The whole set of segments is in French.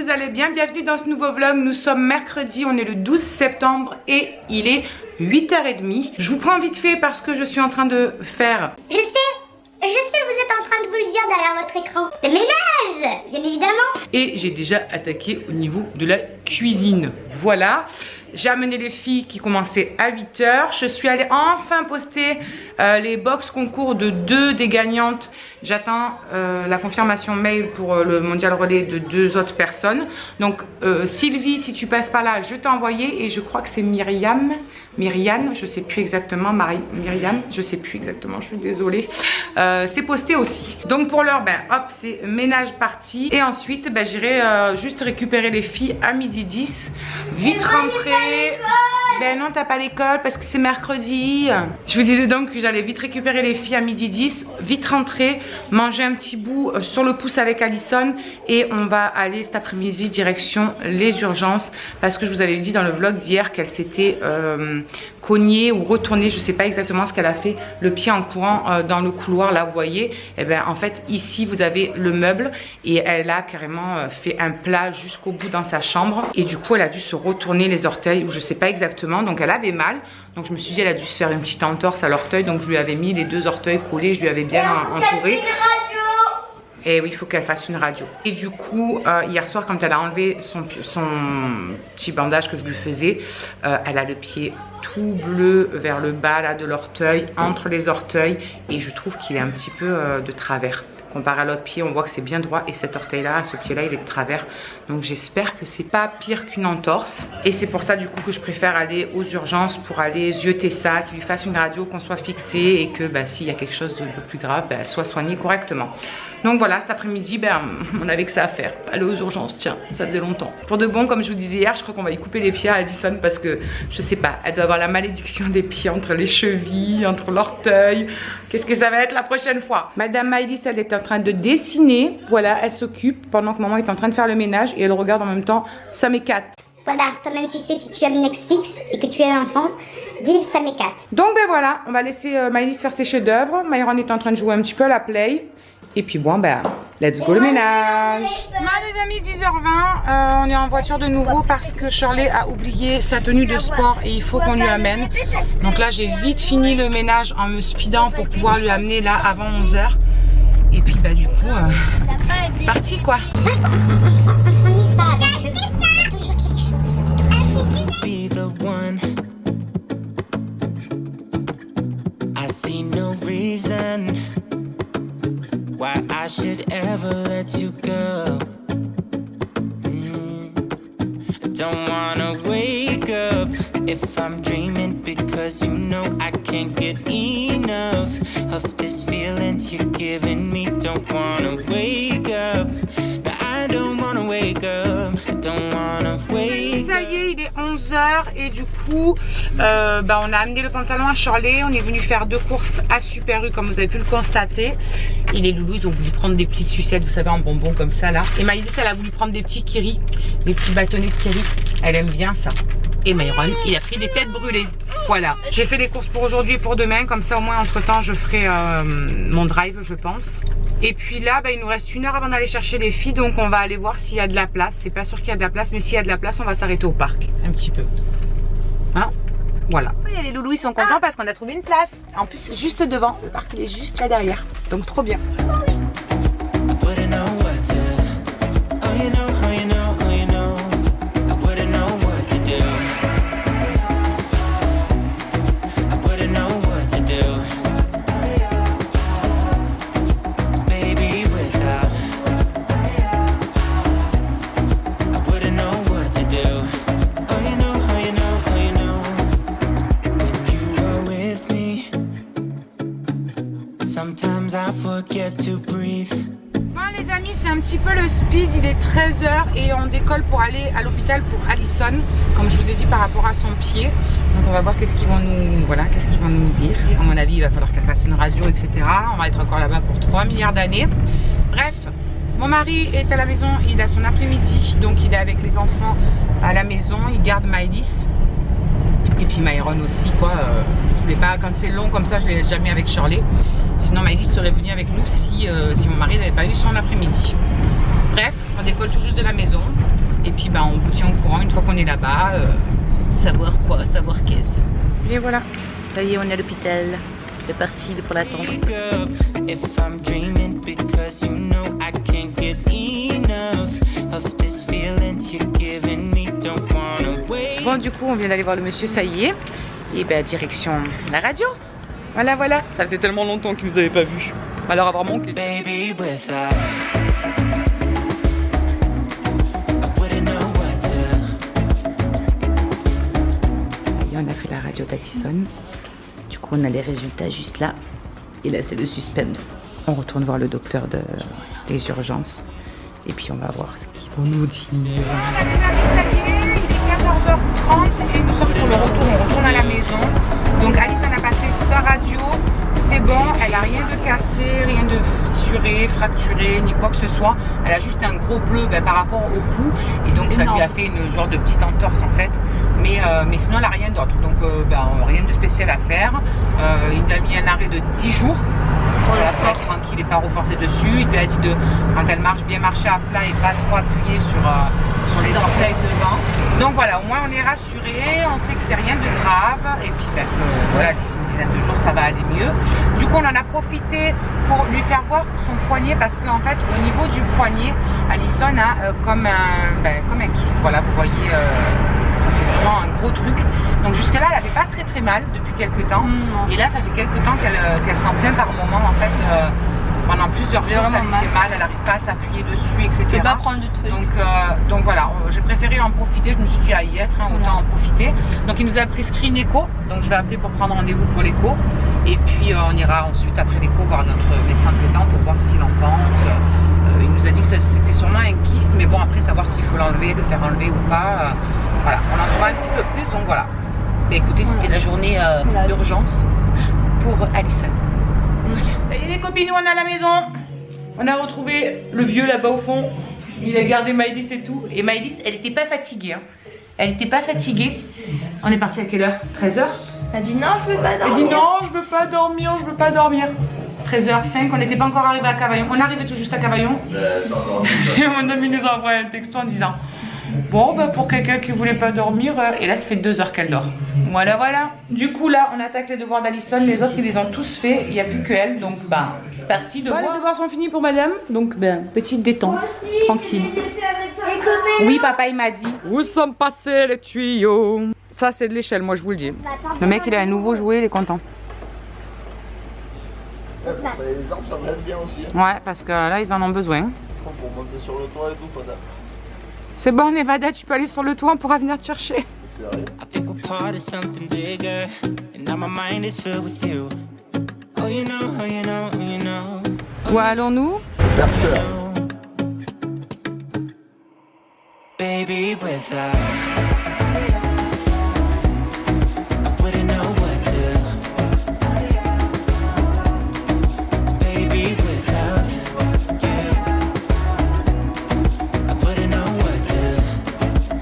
vous allez bien, bienvenue dans ce nouveau vlog. Nous sommes mercredi, on est le 12 septembre et il est 8h30. Je vous prends vite fait parce que je suis en train de faire... Je sais, vous êtes en train de vous le dire derrière votre écran. Le ménage, bien évidemment. Et j'ai déjà attaqué au niveau de la cuisine. Voilà. J'ai amené les filles qui commençaient à 8h. Je suis allée enfin poster les box concours de 2 des gagnantes. J'attends la confirmation mail pour le mondial relais de 2 autres personnes. Donc Sylvie, si tu passes par là, je t'ai envoyé. Et je crois que c'est Myriam, je sais plus exactement. Myriam, je sais plus exactement, je suis désolée. C'est posté aussi. Donc pour l'heure, ben hop, c'est ménage parti. Et ensuite, ben, j'irai juste récupérer les filles à 12h10. Vite rentrer. Ben non, t'as pas l'école parce que c'est mercredi. Je vous disais donc que j'allais vite récupérer les filles à 12h10, vite rentrer, manger un petit bout sur le pouce avec Alison et on va aller cet après-midi direction les urgences parce que je vous avais dit dans le vlog d'hier qu'elle s'était cognée ou retournée, je sais pas exactement ce qu'elle a fait, le pied en courant dans le couloir là, vous voyez. Et ben en fait ici vous avez le meuble et elle a carrément fait un plat jusqu'au bout dans sa chambre et du coup elle a dû se retourner les orteils ou je sais pas exactement, donc elle avait mal. Donc je me suis dit elle a dû se faire une petite entorse à l'orteil, donc je lui avais mis les 2 orteils collés, je lui avais bien entouré. Et oui, il faut qu'elle fasse une radio. Et du coup, hier soir, quand elle a enlevé son petit bandage que je lui faisais, elle a le pied tout bleu vers le bas là de l'orteil, entre les orteils. Et je trouve qu'il est un petit peu de travers. Comparé à l'autre pied, on voit que c'est bien droit. Et cet orteil-là, ce pied-là, il est de travers. Donc j'espère que c'est pas pire qu'une entorse. Et c'est pour ça du coup que je préfère aller aux urgences pour aller zioter ça, qu'il lui fasse une radio, qu'on soit fixé et que bah, s'il y a quelque chose de plus grave, bah, elle soit soignée correctement. Donc voilà, cet après-midi, ben, on avait que ça à faire. Aller aux urgences, tiens, ça faisait longtemps. Pour de bon, comme je vous disais hier, je crois qu'on va y couper les pieds à Alison parce que, je sais pas, elle doit avoir la malédiction des pieds entre les chevilles, entre l'orteil. Qu'est-ce que ça va être la prochaine fois? Madame Maëlys, elle est en train de dessiner. Voilà, elle s'occupe pendant que maman est en train de faire le ménage et elle regarde en même temps. Ça m'écate. Voilà, toi-même tu sais, si tu aimes Netflix et que tu es un enfant, dis ça m'écate. Donc ben voilà, on va laisser Maëlys faire ses chefs-d'œuvre. Myron est en train de jouer un petit peu à la play. Et puis bon, ben, let's go le ménage. Bon les amis, 10h20, on est en voiture de nouveau parce que Shirley a oublié sa tenue de sport et il faut qu'on lui amène. Donc là, j'ai vite fini le ménage en me speedant pour pouvoir lui amener là avant 11h. Et puis bah du coup, c'est parti quoi. On s'ennuie pas avec eux. Toujours quelque chose. I see no reason why I should ever let you go. Don't wanna wake up if I'm dreaming because you know I can't get enough of this feeling you're giving me. Don't wanna wake up. No, I don't wanna wake up. I don't wanna wake up. Ça y est, il est 11h et du coup, bah, on a amené le pantalon à Shirley. On est venu faire 2 courses à Super U comme vous avez pu le constater. Et les loulous, ils ont voulu prendre des petites sucettes, vous savez, en bonbons comme ça là. Et Maïlis, elle a voulu prendre des petits kiri, des petits bâtonnets de kiri. Elle aime bien ça. Et Myron, il a pris des têtes brûlées. Voilà. J'ai fait les courses pour aujourd'hui et pour demain. Comme ça, au moins, entre temps, je ferai mon drive, je pense. Et puis là, bah, il nous reste 1 heure avant d'aller chercher les filles. Donc, on va aller voir s'il y a de la place. C'est pas sûr qu'il y a de la place, mais s'il y a de la place, on va s'arrêter au parc. Un petit peu. Hein? Voilà. Et les loulous, ils sont contents parce qu'on a trouvé une place. En plus, juste devant. Le parc, il est juste là derrière. Donc, trop bien. Sometimes I forget to breathe. Bon les amis, c'est un petit peu le speed, il est 13h et on décolle pour aller à l'hôpital pour Alison, comme je vous ai dit par rapport à son pied. Donc on va voir qu'est-ce qu'ils vont nous, voilà, qu'est-ce qu'ils vont nous dire. À mon avis, il va falloir qu'elle fasse une radio, etc. On va être encore là-bas pour 3 milliards d'années. Bref, mon mari est à la maison, il a son après-midi, donc il est avec les enfants à la maison, il garde Maëlys. Et puis Myron aussi quoi, je voulais pas, quand c'est long comme ça je les laisse jamais avec Shirley. Sinon Maëlys serait venue avec nous si mon mari n'avait pas eu son après-midi. Bref, on décolle tout juste de la maison. Et puis on vous tient au courant une fois qu'on est là-bas. Savoir quoi, savoir qu'est-ce. Et voilà. Ça y est, on est à l'hôpital. C'est parti pour l'attente. If I'm dreaming because you know I can't get enough of this feeling you're giving me, don't wanna wait. Bon, du coup, on vient d'aller voir le monsieur, ça y est. Et direction la radio. Voilà, voilà. Ça faisait tellement longtemps qu'il nous avait pas vus. Alors, avoir manqué. Baby, without I wouldn't know what to. Et on a fait la radio d'Addison. Du coup, on a les résultats juste là. Et là, c'est le suspense. On retourne voir le docteur des urgences. Et puis, on va voir ce qu'ils vont nous dire. Il est 14h30 et nous sommes sur le retour. On retourne à la maison. Donc, Addison a passé sa radio. C'est bon, elle a rien de cassé, rien de fissuré, fracturé, ni quoi que ce soit. Elle a juste un gros bleu par rapport au cou. Et donc, ça lui a fait une genre de petite entorse en fait. Mais sinon, elle n'a rien d'autre. Donc, rien de spécial à faire. Il a mis un arrêt de 10 jours. Voilà, pour être tranquille et pas renforcer dessus. Il lui a dit quand elle marche, bien marcher à plat et pas trop appuyer sur les orteils devant. Donc voilà, au moins on est rassuré, on sait que c'est rien de grave. Et puis voilà, d'ici une dizaine de jours ça va aller mieux. Du coup on en a profité pour lui faire voir son poignet parce qu'en fait au niveau du poignet, Addison a comme un kyste. Voilà, vous voyez, ça fait vraiment un gros truc. Donc jusque là elle n'avait pas très mal depuis quelques temps. Et là ça fait quelques temps qu'elle s'en plaint par moment en fait. Pendant plusieurs jours, ça lui fait mal, elle n'arrive pas à s'appuyer dessus, etc. Tu peux pas prendre du truc. Donc voilà, j'ai préféré en profiter, je me suis dit à y être, autant en profiter. Donc il nous a prescrit une écho, donc je vais appeler pour prendre rendez-vous pour l'écho. Et puis on ira ensuite après l'écho voir notre médecin traitant pour voir ce qu'il en pense. Il nous a dit que c'était sûrement un kyste, mais bon après savoir s'il faut l'enlever, le faire enlever ou pas. Voilà, on en saura un petit peu plus, donc voilà. Mais écoutez, c'était la journée d'urgence pour Addison. Ça y est les copines, nous on est à la maison. On a retrouvé le vieux là-bas au fond. Il a gardé Maëlys et tout. Et Maëlys, elle était pas fatiguée. Elle était pas fatiguée. On est parti à quelle heure? 13h. Elle a dit non, je veux pas dormir. Elle dit non, je veux pas dormir, je veux pas dormir. 13h05, on n'était pas encore arrivé à Cavaillon. On arrivait tout juste à Cavaillon. Et mon ami nous a envoyé un texto en disant bon, pour quelqu'un qui voulait pas dormir, et là ça fait 2 heures qu'elle dort. Voilà, voilà. Du coup, là, on attaque les devoirs d'Addison. Les autres, ils les ont tous faits. Il n'y a plus que elle. Donc, c'est parti. Les devoirs sont finis pour madame. Donc, petite détente. Tranquille. Oui, papa, il m'a dit. Où sont passés les tuyaux? Ça, c'est de l'échelle, moi, je vous le dis. Le mec, il a un nouveau jouet, il est content. Les arbres, ça va être bien aussi. Ouais, parce que là, ils en ont besoin. Pour monter sur le toit et tout, Fada. C'est bon, Nevada, tu peux aller sur le toit, on pourra venir te chercher. I think we're part of something bigger, and now my mind is filled with you. Oh, you know, oh, you know, oh, you know. Où allons-nous? Baby, without I wouldn't know what to. Baby, without you, I wouldn't know what to.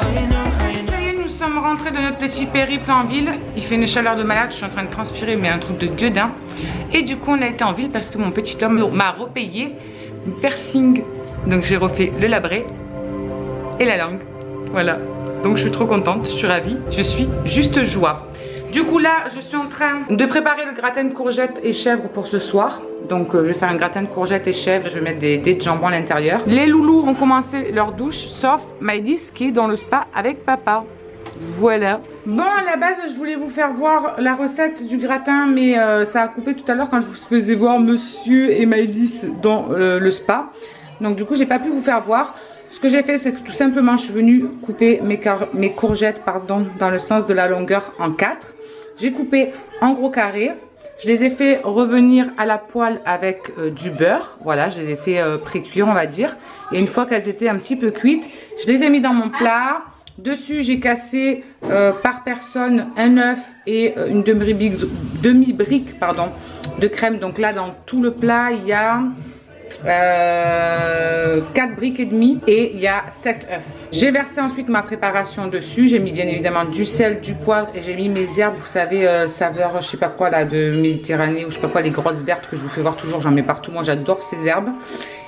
Oh, you know, oh, you know. Ça y est, nous sommes rentrés de notre petit périple en ville. Il fait une chaleur de malade, je suis en train de transpirer, mais un truc de gueudin. Et du coup, on a été en ville parce que mon petit homme m'a repayé une piercing. Donc j'ai refait le labret et la langue. Voilà. Donc je suis trop contente, je suis ravie. Je suis juste joie. Du coup là, je suis en train de préparer le gratin de courgettes et chèvres pour ce soir. Donc je vais faire un gratin de courgettes et chèvres. Je vais mettre des dés de jambon à l'intérieur. Les loulous ont commencé leur douche, sauf Maëlys qui est dans le spa avec papa. Voilà. Bon, à la base, je voulais vous faire voir la recette du gratin, mais ça a coupé tout à l'heure quand je vous faisais voir monsieur et Maëlys dans le spa. Donc du coup, j'ai pas pu vous faire voir. Ce que j'ai fait, c'est que tout simplement, je suis venue couper mes courgettes dans le sens de la longueur en 4. J'ai coupé en gros carrés. Je les ai fait revenir à la poêle avec du beurre. Voilà, je les ai fait pré-cuire, on va dire. Et une fois qu'elles étaient un petit peu cuites, je les ai mis dans mon plat. Dessus, j'ai cassé par personne un œuf et une demi-brique de crème. Donc là, dans tout le plat, il y a 4 briques et demie et il y a 7 œufs. J'ai versé ensuite ma préparation dessus. J'ai mis bien évidemment du sel, du poivre et j'ai mis mes herbes, vous savez, saveur, je sais pas quoi là, de Méditerranée ou je sais pas quoi, les grosses vertes que je vous fais voir toujours. J'en mets partout. Moi, j'adore ces herbes.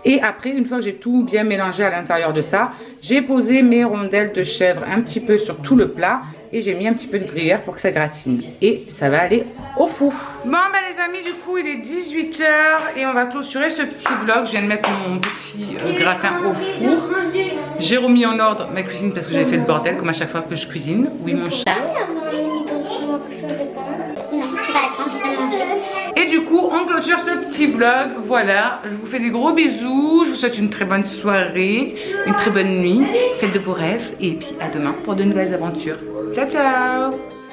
Et après, une fois que j'ai tout bien mélangé à l'intérieur de ça, j'ai posé mes rondelles de chèvre un petit peu sur tout le plat et j'ai mis un petit peu de gruyère pour que ça gratine. Et ça va aller au four. Bon ben les amis, du coup il est 18 h et on va clôturer ce petit vlog. Je viens de mettre mon petit gratin au four. J'ai remis en ordre ma cuisine parce que j'avais fait le bordel comme à chaque fois que je cuisine. Oui mon chat. Et du coup, on clôture ce petit vlog. Voilà, je vous fais des gros bisous. Je vous souhaite une très bonne soirée, une très bonne nuit. Faites de beaux rêves. Et puis à demain pour de nouvelles aventures. Ciao, ciao!